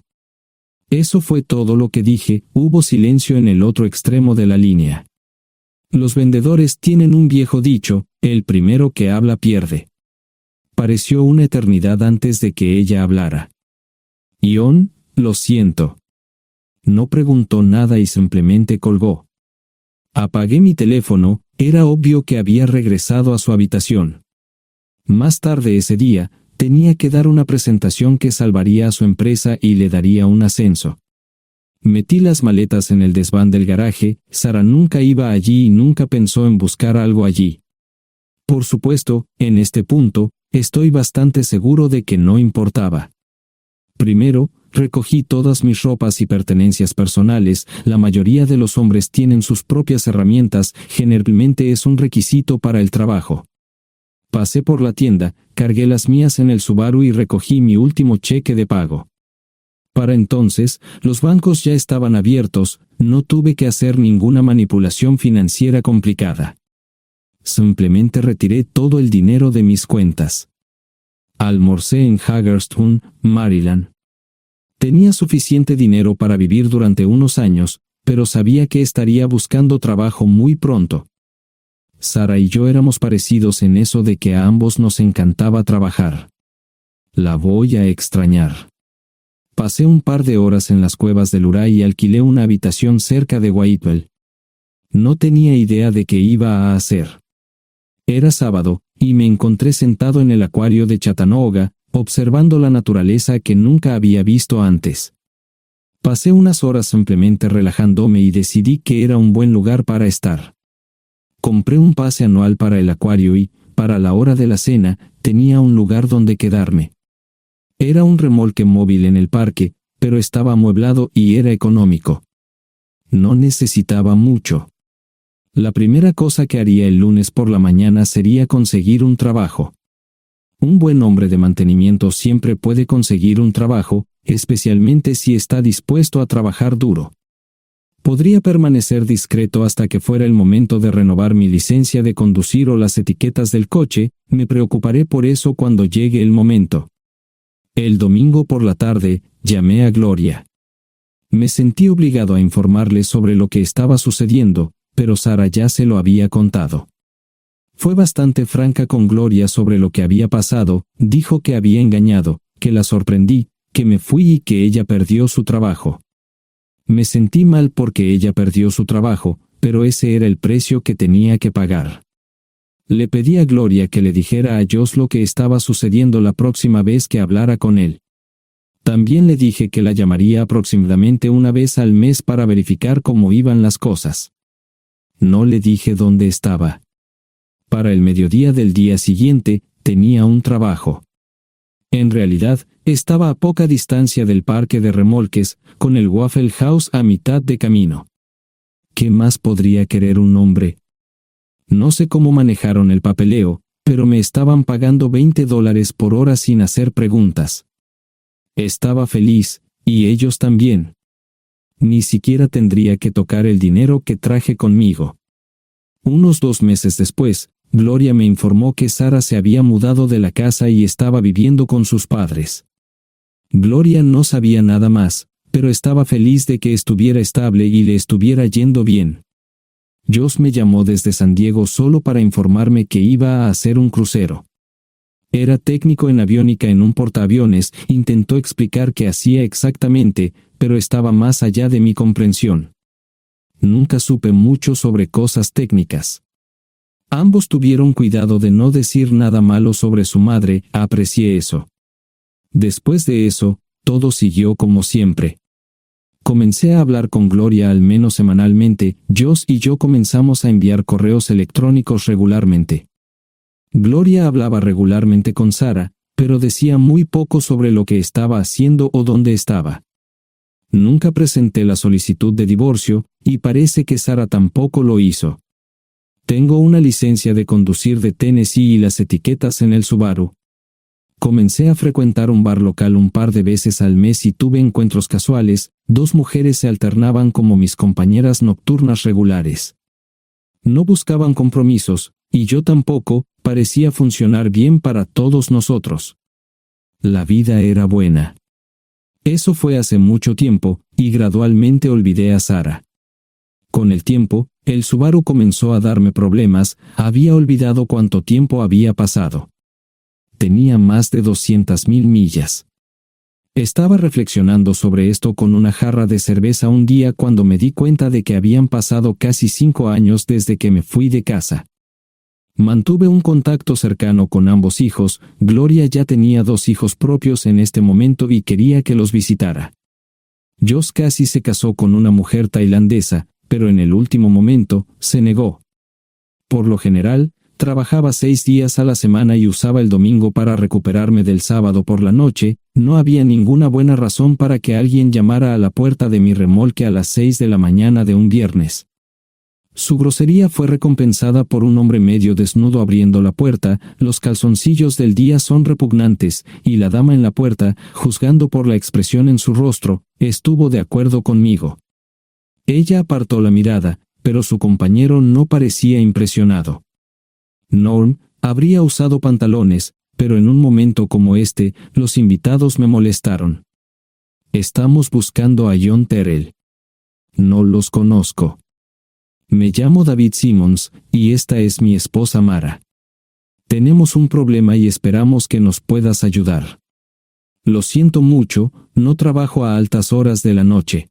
Eso fue todo lo que dije. Hubo silencio en el otro extremo de la línea. Los vendedores tienen un viejo dicho, el primero que habla pierde. Pareció una eternidad antes de que ella hablara. Ion, lo siento. No preguntó nada y simplemente colgó. Apagué mi teléfono, era obvio que había regresado a su habitación. Más tarde ese día, tenía que dar una presentación que salvaría a su empresa y le daría un ascenso. Metí las maletas en el desván del garaje. Sara nunca iba allí y nunca pensó en buscar algo allí. Por supuesto, en este punto, estoy bastante seguro de que no importaba. Primero, recogí todas mis ropas y pertenencias personales. La mayoría de los hombres tienen sus propias herramientas, generalmente es un requisito para el trabajo. Pasé por la tienda, cargué las mías en el Subaru y recogí mi último cheque de pago. Para entonces, los bancos ya estaban abiertos, no tuve que hacer ninguna manipulación financiera complicada. Simplemente retiré todo el dinero de mis cuentas. Almorcé en Hagerstown, Maryland. Tenía suficiente dinero para vivir durante unos años, pero sabía que estaría buscando trabajo muy pronto. Sara y yo éramos parecidos en eso de que a ambos nos encantaba trabajar. La voy a extrañar. Pasé un par de horas en las cuevas del Uray y alquilé una habitación cerca de Whitewell. No tenía idea de qué iba a hacer. Era sábado, y me encontré sentado en el acuario de Chattanooga, observando la naturaleza que nunca había visto antes. Pasé unas horas simplemente relajándome y decidí que era un buen lugar para estar. Compré un pase anual para el acuario y, para la hora de la cena, tenía un lugar donde quedarme. Era un remolque móvil en el parque, pero estaba amueblado y era económico. No necesitaba mucho. La primera cosa que haría el lunes por la mañana sería conseguir un trabajo. Un buen hombre de mantenimiento siempre puede conseguir un trabajo, especialmente si está dispuesto a trabajar duro. Podría permanecer discreto hasta que fuera el momento de renovar mi licencia de conducir o las etiquetas del coche. Me preocuparé por eso cuando llegue el momento. El domingo por la tarde, llamé a Gloria. Me sentí obligado a informarle sobre lo que estaba sucediendo, pero Sara ya se lo había contado. Fue bastante franca con Gloria sobre lo que había pasado. Dijo que había engañado, que la sorprendí, que me fui y que ella perdió su trabajo. Me sentí mal porque ella perdió su trabajo, pero ese era el precio que tenía que pagar. Le pedí a Gloria que le dijera a Josh lo que estaba sucediendo la próxima vez que hablara con él. También le dije que la llamaría aproximadamente una vez al mes para verificar cómo iban las cosas. No le dije dónde estaba. Para el mediodía del día siguiente, tenía un trabajo. En realidad, estaba a poca distancia del parque de remolques, con el Waffle House a mitad de camino. ¿Qué más podría querer un hombre? No sé cómo manejaron el papeleo, pero me estaban pagando $20 por hora sin hacer preguntas. Estaba feliz, y ellos también. Ni siquiera tendría que tocar el dinero que traje conmigo. Unos 2 meses después, Gloria me informó que Sara se había mudado de la casa y estaba viviendo con sus padres. Gloria no sabía nada más, pero estaba feliz de que estuviera estable y le estuviera yendo bien. Josh me llamó desde San Diego solo para informarme que iba a hacer un crucero. Era técnico en aviónica en un portaaviones. Intentó explicar qué hacía exactamente, pero estaba más allá de mi comprensión. Nunca supe mucho sobre cosas técnicas. Ambos tuvieron cuidado de no decir nada malo sobre su madre. Aprecié eso. Después de eso, todo siguió como siempre. Comencé a hablar con Gloria al menos semanalmente. Josh y yo comenzamos a enviar correos electrónicos regularmente. Gloria hablaba regularmente con Sara, pero decía muy poco sobre lo que estaba haciendo o dónde estaba. Nunca presenté la solicitud de divorcio, y parece que Sara tampoco lo hizo. Tengo una licencia de conducir de Tennessee y las etiquetas en el Subaru. Comencé a frecuentar un bar local un par de veces al mes y tuve encuentros casuales. 2 mujeres se alternaban como mis compañeras nocturnas regulares. No buscaban compromisos, y yo tampoco. Parecía funcionar bien para todos nosotros. La vida era buena. Eso fue hace mucho tiempo, y gradualmente olvidé a Sara. Con el tiempo, el Subaru comenzó a darme problemas. Había olvidado cuánto tiempo había pasado. Tenía más de 200,000 millas. Estaba reflexionando sobre esto con una jarra de cerveza un día cuando me di cuenta de que habían pasado casi 5 años desde que me fui de casa. Mantuve un contacto cercano con ambos hijos. Gloria ya tenía 2 hijos propios en este momento y quería que los visitara. Josh casi se casó con una mujer tailandesa, pero en el último momento, se negó. Por lo general, trabajaba 6 días a la semana y usaba el domingo para recuperarme del sábado por la noche. No había ninguna buena razón para que alguien llamara a la puerta de mi remolque a las 6 de la mañana de un viernes. Su grosería fue recompensada por un hombre medio desnudo abriendo la puerta. Los calzoncillos del día son repugnantes, y la dama en la puerta, juzgando por la expresión en su rostro, estuvo de acuerdo conmigo. Ella apartó la mirada, pero su compañero no parecía impresionado. Norm habría usado pantalones, pero en un momento como este, los invitados me molestaron. Estamos buscando a John Terrell. No los conozco. Me llamo David Simmons, y esta es mi esposa Mara. Tenemos un problema y esperamos que nos puedas ayudar. Lo siento mucho, no trabajo a altas horas de la noche.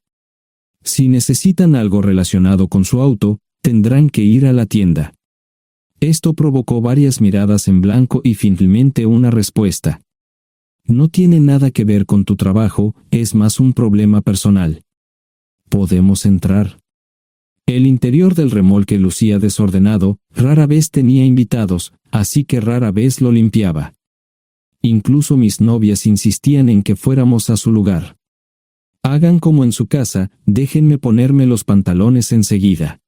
Si necesitan algo relacionado con su auto, tendrán que ir a la tienda. Esto provocó varias miradas en blanco y finalmente una respuesta. No tiene nada que ver con tu trabajo, es más un problema personal. ¿Podemos entrar? El interior del remolque lucía desordenado. Rara vez tenía invitados, así que rara vez lo limpiaba. Incluso mis novias insistían en que fuéramos a su lugar. Hagan como en su casa, déjenme ponerme los pantalones enseguida.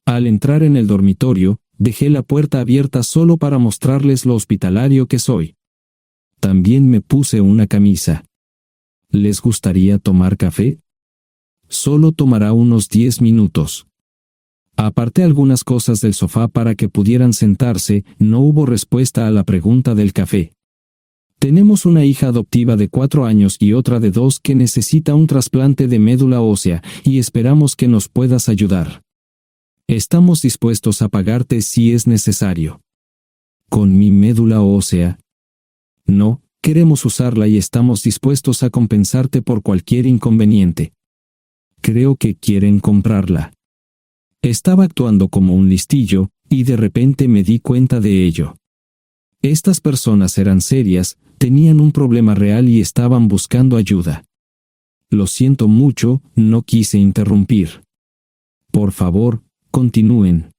Al entrar en el dormitorio, dejé la puerta abierta solo para mostrarles lo hospitalario que soy. También me puse una camisa. ¿Les gustaría tomar café? Solo tomará unos 10 minutos. Aparté algunas cosas del sofá para que pudieran sentarse. No hubo respuesta a la pregunta del café. Tenemos una hija adoptiva de 4 años y otra de 2 que necesita un trasplante de médula ósea, y esperamos que nos puedas ayudar. Estamos dispuestos a pagarte si es necesario. ¿Con mi médula ósea? No, queremos usarla y estamos dispuestos a compensarte por cualquier inconveniente. Creo que quieren comprarla. Estaba actuando como un listillo, y de repente me di cuenta de ello. Estas personas eran serias, tenían un problema real y estaban buscando ayuda. Lo siento mucho, no quise interrumpir. Por favor, continúen.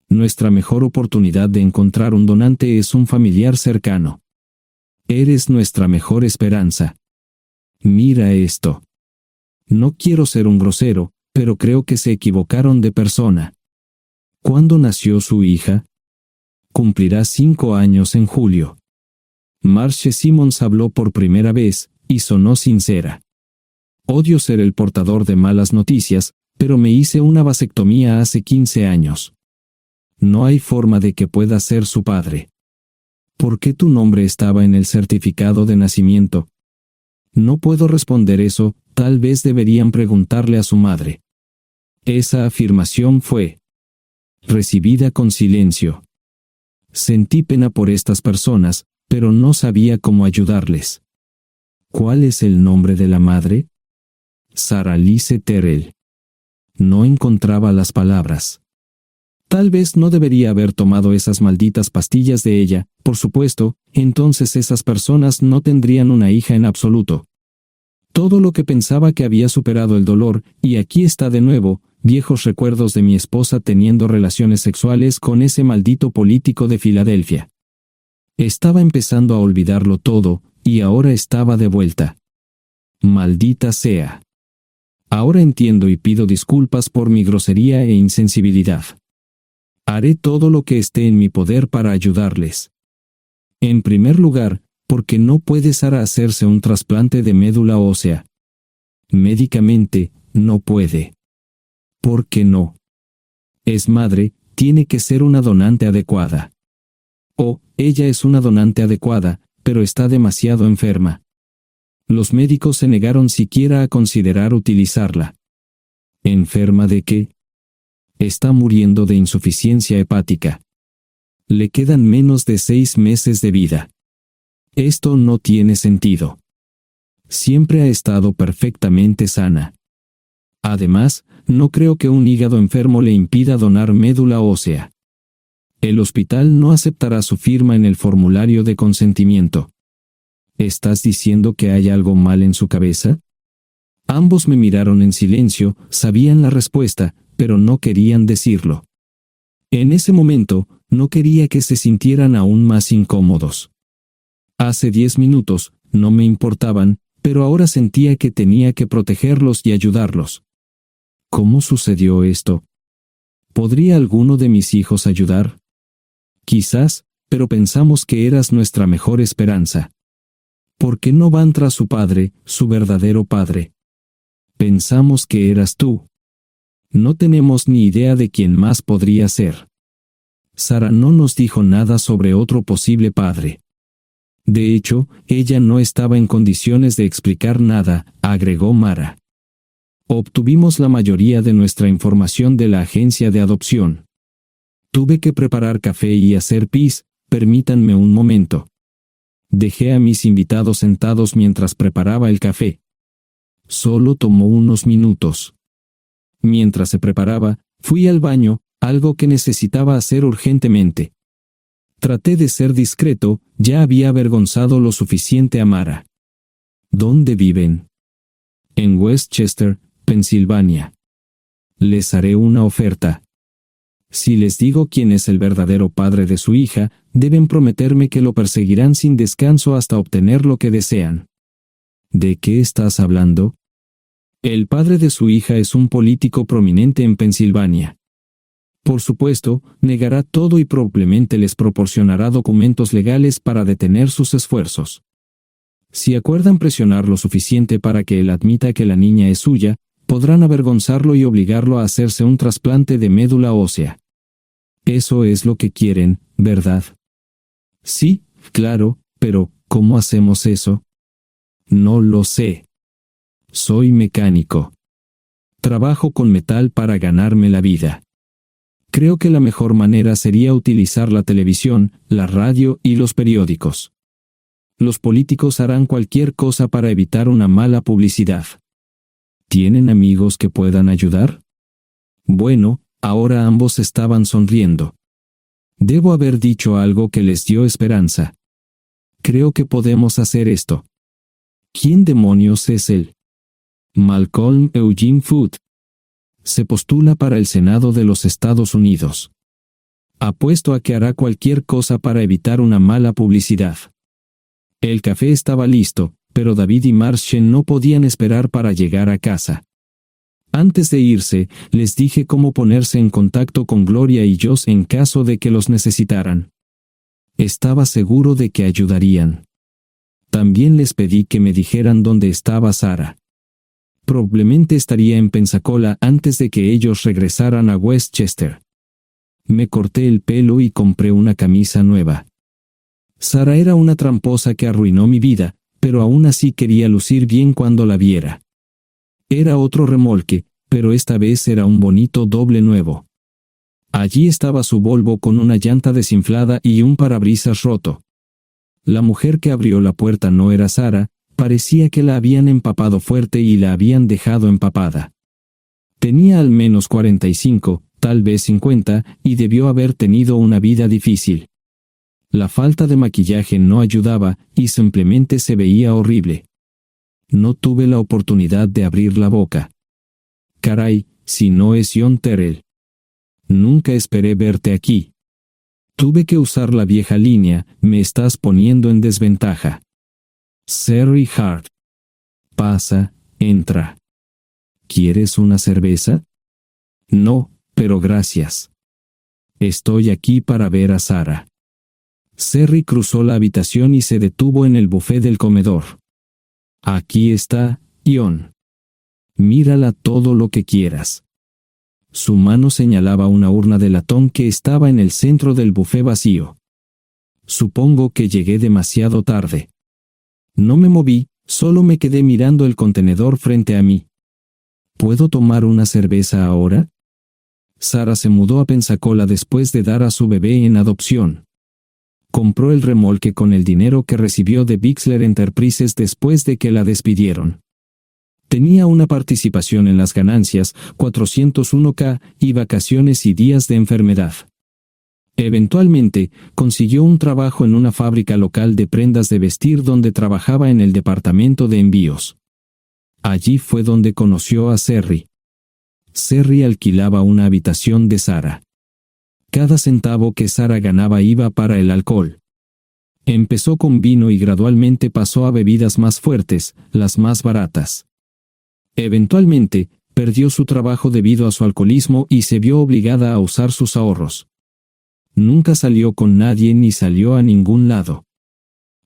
Nuestra mejor oportunidad de encontrar un donante es un familiar cercano. Eres nuestra mejor esperanza. Mira esto. No quiero ser un grosero, pero creo que se equivocaron de persona. ¿Cuándo nació su hija? Cumplirá 5 años en julio. Marche Simons habló por primera vez, y sonó sincera. Odio ser el portador de malas noticias, pero me hice una vasectomía hace 15 años. No hay forma de que pueda ser su padre. ¿Por qué tu nombre estaba en el certificado de nacimiento? No puedo responder eso, tal vez deberían preguntarle a su madre. Esa afirmación fue recibida con silencio. Sentí pena por estas personas, pero no sabía cómo ayudarles. ¿Cuál es el nombre de la madre? Sarah Lise Terrell. No encontraba las palabras. Tal vez no debería haber tomado esas malditas pastillas de ella, por supuesto, entonces esas personas no tendrían una hija en absoluto. Todo lo que pensaba que había superado el dolor, y aquí está de nuevo, viejos recuerdos de mi esposa teniendo relaciones sexuales con ese maldito político de Filadelfia. Estaba empezando a olvidarlo todo, y ahora estaba de vuelta. Maldita sea. Ahora entiendo y pido disculpas por mi grosería e insensibilidad. Haré todo lo que esté en mi poder para ayudarles. En primer lugar, porque no puede Sara hacerse un trasplante de médula ósea. Médicamente, no puede. ¿Por qué no? Es madre, tiene que ser una donante adecuada. Ella es una donante adecuada, pero está demasiado enferma. Los médicos se negaron siquiera a considerar utilizarla. ¿Enferma de qué? Está muriendo de insuficiencia hepática. Le quedan menos de 6 meses de vida. Esto no tiene sentido. Siempre ha estado perfectamente sana. Además, no creo que un hígado enfermo le impida donar médula ósea. El hospital no aceptará su firma en el formulario de consentimiento. ¿Estás diciendo que hay algo mal en su cabeza? Ambos me miraron en silencio, sabían la respuesta, pero no querían decirlo. En ese momento, no quería que se sintieran aún más incómodos. Hace 10 minutos, no me importaban, pero ahora sentía que tenía que protegerlos y ayudarlos. ¿Cómo sucedió esto? ¿Podría alguno de mis hijos ayudar? Quizás, pero pensamos que eras nuestra mejor esperanza. ¿Por qué no van tras su padre, su verdadero padre? Pensamos que eras tú. No tenemos ni idea de quién más podría ser. Sara no nos dijo nada sobre otro posible padre. De hecho, ella no estaba en condiciones de explicar nada, agregó Mara. Obtuvimos la mayoría de nuestra información de la agencia de adopción. Tuve que preparar café y hacer pis, permítanme un momento. Dejé a mis invitados sentados mientras preparaba el café. Solo tomó unos minutos. Mientras se preparaba, fui al baño, algo que necesitaba hacer urgentemente. Traté de ser discreto, ya había avergonzado lo suficiente a Mara. ¿Dónde viven? En Westchester, Pensilvania. Les haré una oferta. Si les digo quién es el verdadero padre de su hija, deben prometerme que lo perseguirán sin descanso hasta obtener lo que desean. ¿De qué estás hablando? El padre de su hija es un político prominente en Pensilvania. Por supuesto, negará todo y probablemente les proporcionará documentos legales para detener sus esfuerzos. Si acuerdan presionar lo suficiente para que él admita que la niña es suya, podrán avergonzarlo y obligarlo a hacerse un trasplante de médula ósea. Eso es lo que quieren, ¿verdad? Sí, claro, pero ¿cómo hacemos eso? No lo sé. Soy mecánico. Trabajo con metal para ganarme la vida. Creo que la mejor manera sería utilizar la televisión, la radio y los periódicos. Los políticos harán cualquier cosa para evitar una mala publicidad. ¿Tienen amigos que puedan ayudar? Bueno, ahora ambos estaban sonriendo. Debo haber dicho algo que les dio esperanza. Creo que podemos hacer esto. ¿Quién demonios es él? Malcolm Eugene Foote. Se postula para el Senado de los Estados Unidos. Apuesto a que hará cualquier cosa para evitar una mala publicidad. El café estaba listo, pero David y Marche no podían esperar para llegar a casa. Antes de irse, les dije cómo ponerse en contacto con Gloria y Josh en caso de que los necesitaran. Estaba seguro de que ayudarían. También les pedí que me dijeran dónde estaba Sarah. Probablemente estaría en Pensacola antes de que ellos regresaran a Westchester. Me corté el pelo y compré una camisa nueva. Sarah era una tramposa que arruinó mi vida, pero aún así quería lucir bien cuando la viera. Era otro remolque, pero esta vez era un bonito doble nuevo. Allí estaba su Volvo con una llanta desinflada y un parabrisas roto. La mujer que abrió la puerta no era Sarah, parecía que la habían empapado fuerte y la habían dejado empapada. Tenía al menos 45, tal vez 50, y debió haber tenido una vida difícil. La falta de maquillaje no ayudaba y simplemente se veía horrible. No tuve la oportunidad de abrir la boca. Caray, si no es John Terrell. Nunca esperé verte aquí. Tuve que usar la vieja línea, me estás poniendo en desventaja. Sherry Hart. Pasa, entra. ¿Quieres una cerveza? No, pero gracias. Estoy aquí para ver a Sarah. Sherry cruzó la habitación y se detuvo en el buffet del comedor. Aquí está, John. Mírala todo lo que quieras. Su mano señalaba una urna de latón que estaba en el centro del buffet vacío. Supongo que llegué demasiado tarde. No me moví, solo me quedé mirando el contenedor frente a mí. ¿Puedo tomar una cerveza ahora? Sarah se mudó a Pensacola después de dar a su bebé en adopción. Compró el remolque con el dinero que recibió de Bixler Enterprises después de que la despidieron. Tenía una participación en las ganancias, 401k, y vacaciones y días de enfermedad. Eventualmente, consiguió un trabajo en una fábrica local de prendas de vestir donde trabajaba en el departamento de envíos. Allí fue donde conoció a Sherry. Sherry alquilaba una habitación de Sarah. Cada centavo que Sarah ganaba iba para el alcohol. Empezó con vino y gradualmente pasó a bebidas más fuertes, las más baratas. Eventualmente, perdió su trabajo debido a su alcoholismo y se vio obligada a usar sus ahorros. Nunca salió con nadie ni salió a ningún lado.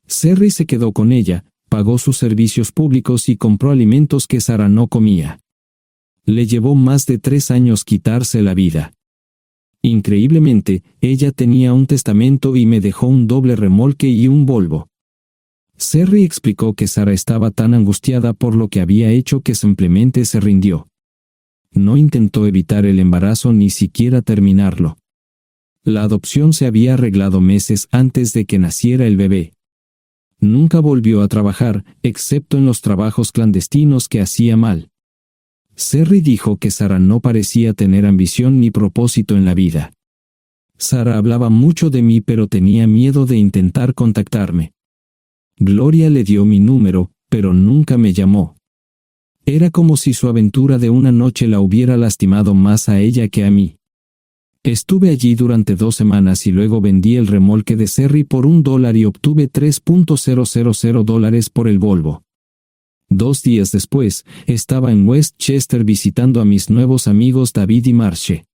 Sherry se quedó con ella, pagó sus servicios públicos y compró alimentos que Sarah no comía. Le llevó más de 3 años quitarse la vida. Increíblemente, ella tenía un testamento y me dejó un doble remolque y un Volvo. Sherry explicó que Sarah estaba tan angustiada por lo que había hecho que simplemente se rindió. No intentó evitar el embarazo ni siquiera terminarlo. La adopción se había arreglado meses antes de que naciera el bebé. Nunca volvió a trabajar, excepto en los trabajos clandestinos que hacía mal. Sherry dijo que Sarah no parecía tener ambición ni propósito en la vida. Sarah hablaba mucho de mí pero tenía miedo de intentar contactarme. Gloria le dio mi número, pero nunca me llamó. Era como si su aventura de una noche la hubiera lastimado más a ella que a mí. Estuve allí durante 2 semanas y luego vendí el remolque de Sherry por $1 y obtuve $3,000 por el Volvo. 2 días después, estaba en Westchester visitando a mis nuevos amigos David y Marche.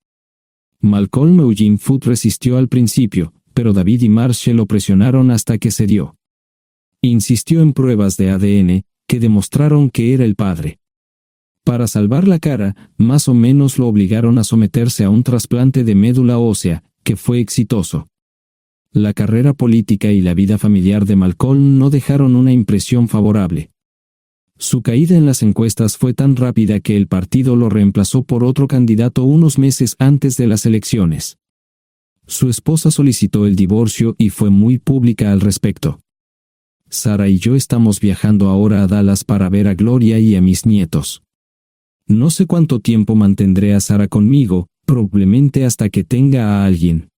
Malcolm Eugene Foot resistió al principio, pero David y Marshall lo presionaron hasta que cedió. Insistió en pruebas de ADN, que demostraron que era el padre. Para salvar la cara, más o menos lo obligaron a someterse a un trasplante de médula ósea, que fue exitoso. La carrera política y la vida familiar de Malcolm no dejaron una impresión favorable. Su caída en las encuestas fue tan rápida que el partido lo reemplazó por otro candidato unos meses antes de las elecciones. Su esposa solicitó el divorcio y fue muy pública al respecto. Sarah y yo estamos viajando ahora a Dallas para ver a Gloria y a mis nietos. No sé cuánto tiempo mantendré a Sarah conmigo, probablemente hasta que tenga a alguien.